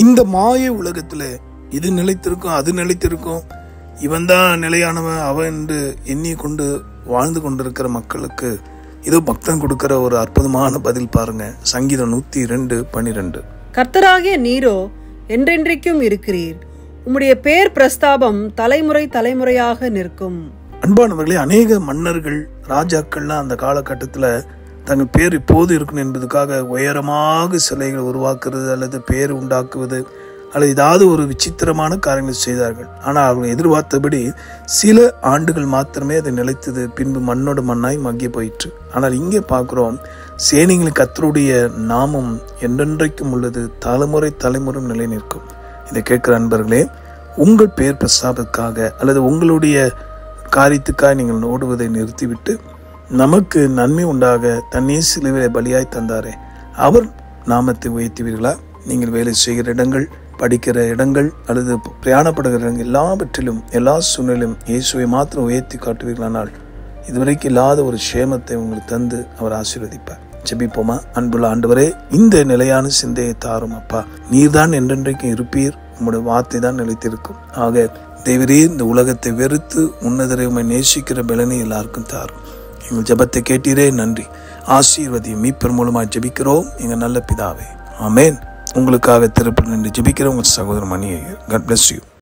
இந்த மாய உலகத்துல இது நிலைத்திருக்கும், அது நிலைத்திருக்கும், இவன் தான் நிலையானவன் அவன் என்று எண்ணிக்கொண்டு வாழ்ந்து கொண்டிருக்கிற மக்களுக்கு இதோ பக்தன் கொடுக்கிற ஒரு அற்புதமான பதில் பாருங்க. சங்கீதம் 102:12. கர்த்தராகிய நீரோ என்றென்றைக்கும் இருக்கிறீர், உம்முடைய பேர் பிரஸ்தாபம் தலைமுறை தலைமுறையாக நிற்கும். அன்பானவர்களே, அநேக மன்னர்கள் ராஜாக்கள்லாம் அந்த காலகட்டத்தில் தங்கள் பேர் இப்போது இருக்கணும் என்பதுக்காக உயரமாக சிலைகளை உருவாக்குறது அல்லது பேர் உண்டாக்குவது அல்லது ஏதாவது ஒரு விசித்திரமான காரியங்களை செய்தார்கள். ஆனால் அவர்கள் எதிர்பார்த்தபடி சில ஆண்டுகள் மாத்திரமே அது நிலைத்தது. பின்பு மண்ணோடு மண்ணாய் மங்கி போயிற்று. ஆனால் இங்கே பார்க்கிறோம், சேனைகளின் கர்த்தருடைய நாமம் என்றென்றைக்கும் உள்ளது, தலைமுறை தலைமுறை நிலை நிற்கும். இதை கேட்கிற அன்பர்களே, உங்கள் பேர் பிரஸ்தாபத்துக்காக அல்லது உங்களுடைய காரியத்துக்காக நீங்கள் ஓடுவதை நிறுத்திவிட்டு நமக்கு நன்மை உண்டாக தன்னே சிலுவையை பலியாய் தந்தாரே அவர் நாமத்தை உயர்த்துவீர்களா? நீங்கள் வேலை செய்கிற இடங்கள், படிக்கிற இடங்கள் அல்லது பிரயாணப்படுகிற இடங்கள் எல்லாவற்றிலும் எல்லா சூழ்நிலையும் இயேசுவை மாத்திரம் உயர்த்தி காட்டுவீர்களானால் இதுவரைக்கும் இல்லாத ஒரு சேமத்தை உங்களுக்கு தந்து அவர் ஆசீர்வதிப்பார். ஜெபிப்போமா? அன்புள்ள ஆண்டவரே, இந்த நிலையான சிந்தையை தாரும் அப்பா. நீர்தான் என்றென்றைக்கும் இருப்பீர், உம்முடைய வார்த்தை தான் நிலைத்திருக்கும். ஆக தேவரே, இந்த உலகத்தை வெறுத்து உன்னதரை உம்மை நேசிக்கிற பலனை எல்லாருக்கும் தாரும். எங்கள் ஜெபத்தை கேட்டீரே, நன்றி. ஆசீர்வதியும் மீட்பர் மூலமாக ஜெபிக்கிறோம் எங்கள் நல்ல பிதாவே, ஆமேன். உங்களுக்காக திருப்பி நின்று ஜெபிக்கிற உங்கள் சகோதரர் மணி ஐயர். God bless you.